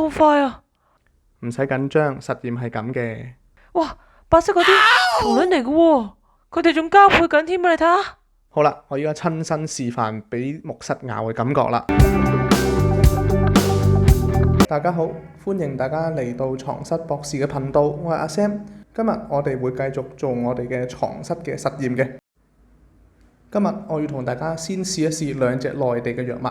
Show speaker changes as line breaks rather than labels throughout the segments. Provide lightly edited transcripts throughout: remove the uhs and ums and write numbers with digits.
好快啊！
唔使緊張，實驗係咁嘅。
哇，白色嗰啲蟲卵嚟嘅喎，佢哋仲交配緊添啊！你睇下。
好啦，我而家親身示範俾木虱咬嘅感覺啦。大家好，歡迎大家嚟到床虱博士嘅頻道，我係阿 Sam。今日我哋會繼續做我哋嘅床虱嘅實驗嘅。今日我要同大家先試一試兩隻內地嘅藥物，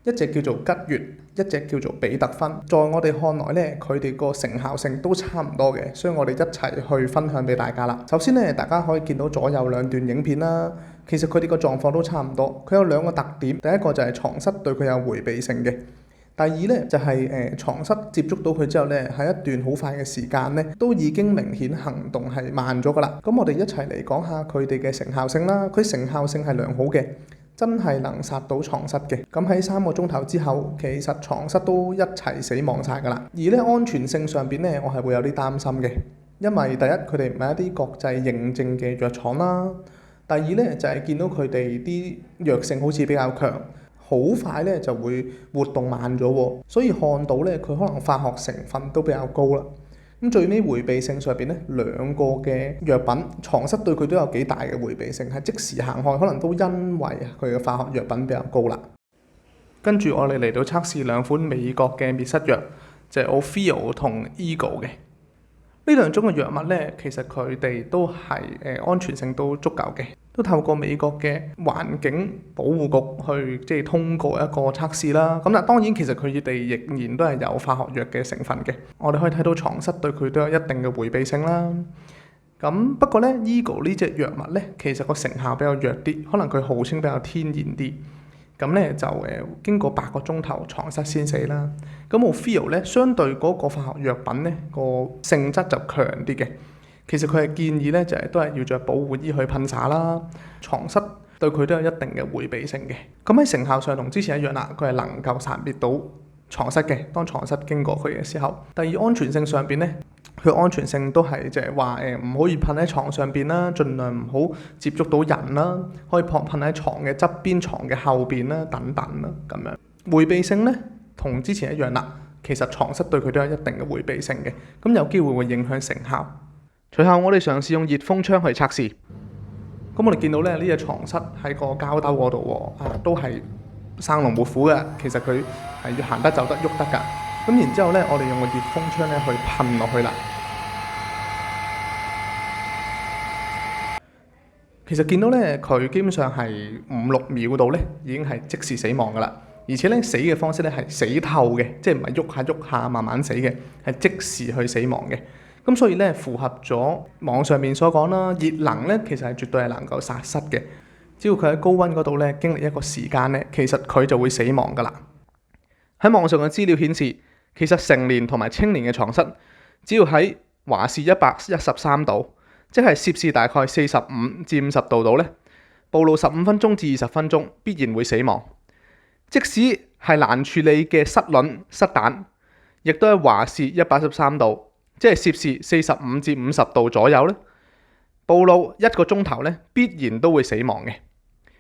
一隻叫做吉悅，一隻叫做比特芬。在我哋看來呢，佢哋個成效性都差唔多嘅，所以我哋一齊去分享俾大家啦。首先呢，大家可以見到左右兩段影片啦，其實佢哋個狀況都差唔多。佢有兩個特點，第一個就係床虱對佢有迴避性嘅。第二呢，就係床虱接觸到佢之後呢，喺一段好快嘅時間呢，都已經明顯行動係慢咗噶啦。咁我哋一齊嚟講下佢哋嘅成效性啦。佢成效性係良好嘅，真係能殺到床虱嘅。咁喺3個鐘頭之後，其實床虱都一齊死亡晒噶啦。而呢安全性上邊呢，我係會有啲擔心嘅，因為第一佢哋唔係一啲國際認證嘅藥廠啦。第二呢，就係見到佢哋啲藥性好似比較強。好快咧就會活動慢咗喎，所以看到咧佢可能化學成分都比較高啦。咁最尾迴避性上邊咧，兩個嘅藥品床虱對佢都有幾大嘅迴避性，係即時行開，可能都因為佢嘅化學藥品比較高啦。跟住我哋嚟到測試兩款美國嘅滅虱藥，就係 Ophio 同 Eagle 嘅。呢兩種嘅藥物咧，其實佢哋都係安全性都足夠嘅，都透過美國嘅環境保護局去通過一個測試啦。咁當然其實佢哋仍然都係有化學藥嘅成分嘅。我哋可以睇到床虱對佢都有一定嘅迴避性啦。咁不過咧 Eagle 呢隻藥物咧，其實個成效比較弱啲，可能佢號稱比較天然啲。咁咧就經過8個鐘頭床虱先死啦。咁 Ophio 咧，相對嗰個化學藥品咧個性質就強啲嘅。其實佢係建議咧就係都係要着保護衣去噴灑啦。床虱對佢都有一定嘅迴避性嘅。咁喺成效上同之前一樣啦，佢係能夠殺滅到床虱嘅。當床虱經過佢嘅時候，第二安全性上邊咧，佢安全性都係就係話唔可以噴喺床上邊啦，盡量唔好接觸到人啦，可以噴喺床嘅側邊、床嘅後邊啦，等等啦咁樣。迴避性咧同之前一樣啦，其實床虱對佢都有一定嘅迴避性嘅，咁有機會會影響成效。隨後我哋嘗試用熱風槍去測試，咁我哋見到咧呢隻床虱喺個膠兜嗰度喎，都係生龍活虎嘅，其實佢係要行得走得喐得㗎。咁然之後咧，我哋用個熱風槍咧去噴落去啦。其實見到咧，佢基本上係5-6秒度咧，已經係即時死亡㗎啦。而且咧死嘅方式咧係死透嘅，即係唔係喐下慢慢死嘅，係即時去死亡嘅。咁所以咧符合咗網上面所講啦，熱能咧其實係絕對係能夠殺虱嘅。只要佢喺高溫嗰度咧經歷一個時間咧，其實佢就會死亡㗎啦。喺網上嘅資料顯示，其實成年同埋青年嘅床虱，只要喺華氏113度，即係攝氏大概45至50度度咧，暴露15分鐘至20分鐘，必然會死亡。即使係難處理嘅虱卵、虱蛋，亦都喺華氏113度，即係攝氏45至50度左右咧，暴露1個鐘頭咧，必然都會死亡嘅。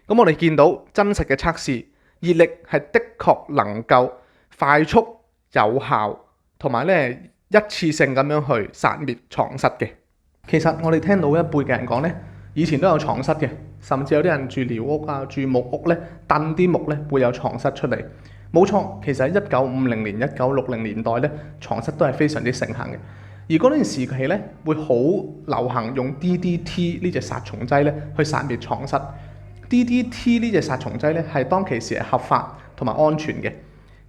咁我哋見到真實嘅測試，熱力係的確能夠快速有效同埋咧一次性咁樣去殺滅床虱嘅。其實我哋聽到一輩嘅人講咧，以前都有床虱嘅，甚至有啲人住寮屋啊、住木屋咧，燉啲木咧會有床虱出嚟。冇錯，其實喺1950年、1960年代咧，床虱都係非常之盛行嘅。而嗰段時期咧，會好流行用 DDT 呢隻殺蟲劑咧去殺滅床虱。DDT 呢隻殺蟲劑咧係當其時係合法同埋安全嘅。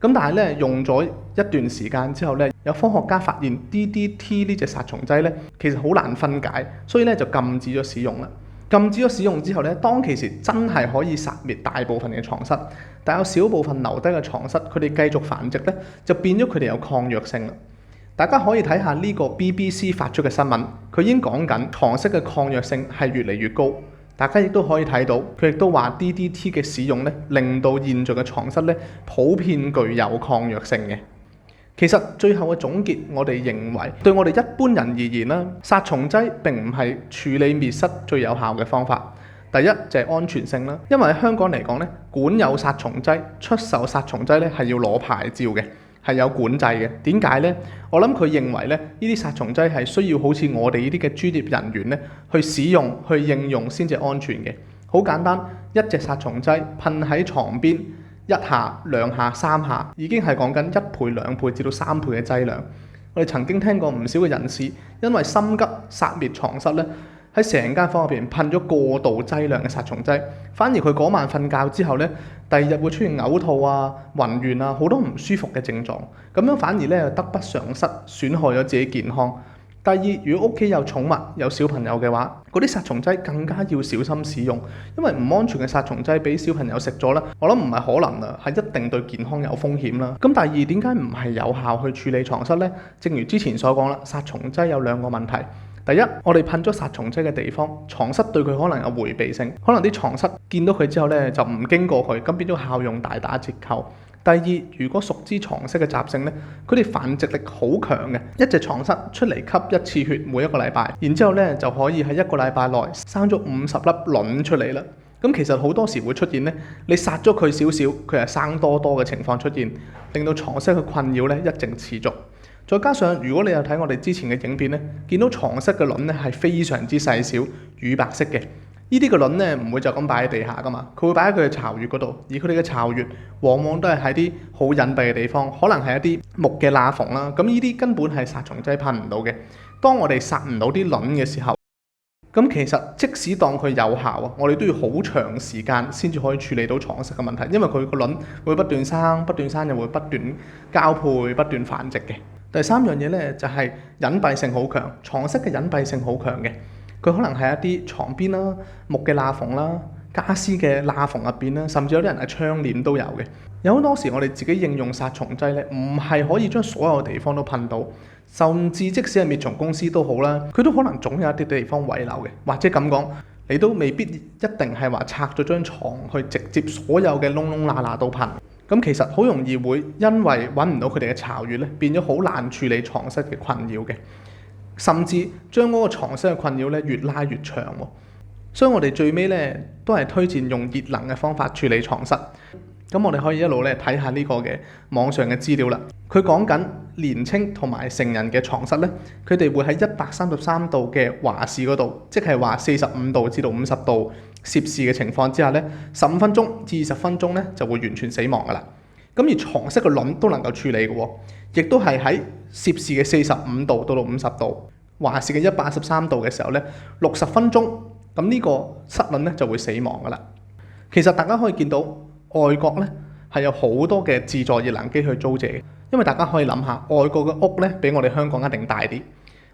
咁但係咧用咗一段時間之後咧，有科學家發現 DDT 呢隻殺蟲劑咧其實好難分解，所以咧就禁止咗使用啦。禁止咗使用之後咧，當其時真係可以殺滅大部分嘅床虱，但有少部分留低嘅床虱，佢哋繼續繁殖咧，就變咗佢哋有抗藥性啦。大家可以睇下呢個 BBC 發出嘅新聞，佢已經講緊床虱嘅抗藥性係越嚟越高。大家亦都可以睇到，佢亦都話 DDT 嘅使用咧，令到現在嘅床虱咧普遍具有抗藥性嘅。其實最後嘅總結，我哋認為對我哋一般人而言啦，殺蟲劑並唔係處理滅虱最有效嘅方法。第一就係安全性啦，因為喺香港嚟講咧，管有殺蟲劑、出售殺蟲劑咧係要攞牌照嘅，係有管制嘅。點解呢？我諗佢認為咧，呢啲殺蟲劑係需要好似我哋呢啲嘅專業人員咧去使用、去應用先至安全嘅。好簡單，一隻殺蟲劑噴喺床邊1下、2下、3下，已經係講緊1倍、2倍至到3倍嘅劑量。我哋曾經聽過唔少嘅人士因為心急殺滅床蝨咧，喺成間房入邊噴咗過度劑量嘅殺蟲劑，反而佢嗰晚瞓覺之後咧，第2日會出現嘔吐啊、暈眩啊，好多唔舒服嘅症狀。咁樣反而咧得不償失，損害咗自己健康。第二，如果屋企有寵物、有小朋友嘅話，嗰啲殺蟲劑更加要小心使用，因為唔安全嘅殺蟲劑俾小朋友食咗啦，我諗唔係可能啦，係一定對健康有風險啦。咁第二，點解唔係有效去處理床蝨呢？正如之前所講啦，殺蟲劑有2個問題。第一，我哋噴咗殺蟲劑嘅地方，床蝨對佢可能有迴避性，可能啲床蝨見到佢之後咧就唔經過佢，咁變咗效用大打折扣。第二，如果熟知床蝨嘅習性咧，佢哋繁殖力好強嘅，一隻床蝨出嚟吸一次血，每1個禮拜，然之後咧就可以喺1個禮拜內生咗50粒卵出嚟啦。咁其實好多時會出現咧，你殺咗佢少少，佢係生多嘅情況出現，令到床蝨嘅困擾咧一直持續。再加上如果你有睇我哋之前嘅影片咧，見到床蝨嘅卵咧係非常之細小、乳白色嘅。呢啲嘅卵咧唔會就咁擺喺地下噶嘛，佢會擺喺佢嘅巢穴嗰度，而佢哋嘅巢穴往往都係喺啲好隱蔽嘅地方，可能係一啲木嘅罅縫啦。咁呢啲根本係殺蟲劑噴唔到嘅。當我哋殺唔到啲卵嘅時候，咁其實即使當佢有效啊，我哋都要好長時間先至可以處理到床蝨嘅問題，因為佢個卵會不斷生又會不斷交配、不斷繁殖嘅。第3樣嘢咧就係隱蔽性好強，床蝨嘅隱蔽性好強嘅。佢可能係一啲床邊啦、木嘅罅縫啦、傢俬嘅罅縫入邊啦，甚至有啲人係窗簾都有嘅。有好多時我哋自己應用殺蟲劑咧，唔係可以將所有地方都噴到，甚至即使係滅蟲公司都好啦，佢都可能總有一啲地方遺留嘅，或者咁講，你都未必一定係話拆咗張床去直接所有嘅窿窿罅罅都噴。咁其實好容易會因為揾唔到佢哋嘅巢穴咧，變咗好難處理床蝨嘅困擾嘅。甚至將嗰個床蝨嘅困擾咧越拉越長喎，所以我哋最尾咧都係推薦用熱能嘅方法處理床蝨。咁我哋可以一路咧睇下呢個嘅網上嘅資料啦。佢講緊年青同埋成人嘅床蝨咧，佢哋會喺133度嘅華氏嗰度，即係話45度至到50度攝氏嘅情況之下咧，15分鐘至20分鐘咧就會完全死亡噶啦。咁而床蝨嘅卵都能夠處理嘅喎，亦都係喺攝氏嘅45度到50度，華氏嘅113度嘅時候咧，60分鐘，咁呢個蝨卵咧就會死亡噶啦。其實大家可以見到外國咧係有好多嘅自助熱能機去租借嘅，因為大家可以諗下，外國嘅屋咧比我哋香港一定大啲，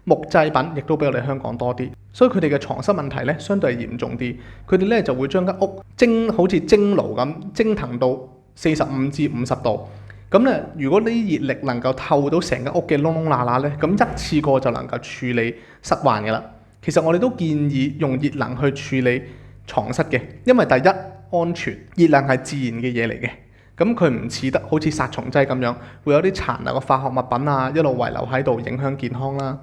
木製品亦都比我哋香港多啲，所以佢哋嘅床蝨問題咧相對係嚴重啲。佢哋咧就會將間屋好似蒸爐咁蒸騰到45至50度。咁咧，如果呢啲熱力能夠透到成間屋嘅窿窿罅罅咧，咁一次過就能夠處理蝨患嘅啦。其實我哋都建議用熱能去處理床蝨嘅，因為第一安全，熱能係自然嘅嘢嚟嘅。咁佢唔似得好似殺蟲劑咁樣，會有啲殘留嘅化學物品啊，一路遺留喺度影響健康啦。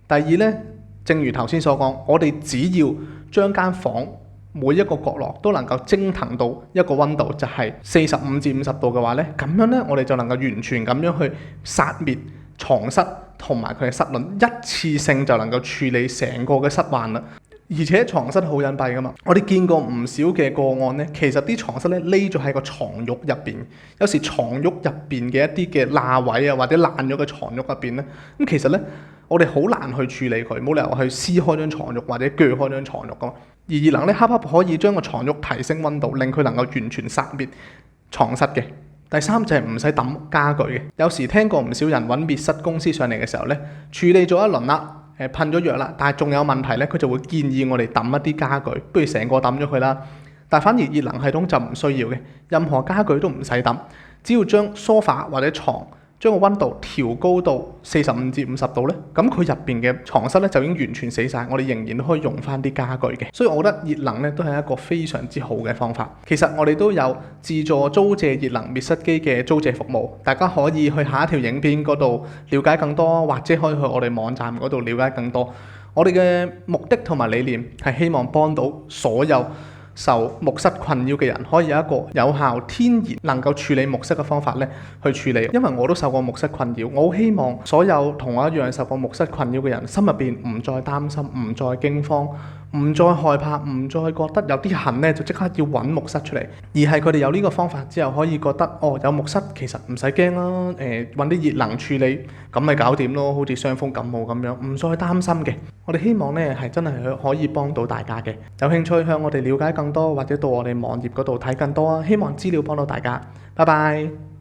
第二咧，正如頭先所講，我哋只要將間房每一個角落都能夠蒸騰到一個溫度，就係45至50度嘅話咧，咁樣咧我哋就能夠完全咁樣去殺滅床蝨同埋佢嘅蝨卵，一次性就能夠處理成個嘅蝨患啦。而且床蝨好隱蔽噶嘛，我哋見過唔少嘅個案咧，其實啲床蝨咧匿咗喺個床褥入邊，有時床褥入邊嘅一啲嘅罅位啊，或者爛咗嘅床褥入邊咧，咁其實咧我哋好難去處理佢，冇理由去撕開張床褥或者鋸開張床褥噶嘛。而熱能咧，恰恰可以將個床褥提升溫度，令佢能夠完全殺滅床蝨嘅。第三就係唔使抌家具嘅，有時聽過唔少人揾滅蝨公司上嚟嘅時候咧，處理咗一輪啦。噴咗藥啦，但係仲有問題咧，佢就會建議我哋抌一啲家具，不如成個抌咗佢啦。但反而熱能系統就唔需要嘅，任何家具都唔使抌，只要將梳化或者床將個溫度調高到45至50度咧，咁佢入邊嘅床蝨咧就已經完全死晒，我哋仍然都可以用翻啲家具嘅。所以我覺得熱能咧都係一個非常之好嘅方法。其實我哋都有自助租借熱能滅蝨機嘅租借服務，大家可以去下一條影片嗰度了解更多，或者可以去我哋網站嗰度了解更多。我哋嘅目的同埋理念係希望幫到所有受木蝨困擾嘅人可以有一個有效、天然能夠處理木蝨嘅方法咧去處理。因為我都受過木蝨困擾，我好希望所有同我一樣受過木蝨困擾嘅人，心入邊唔再擔心、唔再驚慌、唔再害怕、唔再覺得有啲痕咧就即刻要揾木蝨出嚟，而係佢哋有呢個方法之後可以覺得有木蝨其實唔使驚啦，揾啲熱能處理咁咪搞掂咯，好似傷風感冒咁樣，唔再擔心嘅。我哋希望咧係真係可以幫到大家嘅。有興趣向我哋了解更多，或者到我哋網頁嗰度睇更多啊！希望資料幫到大家。拜拜。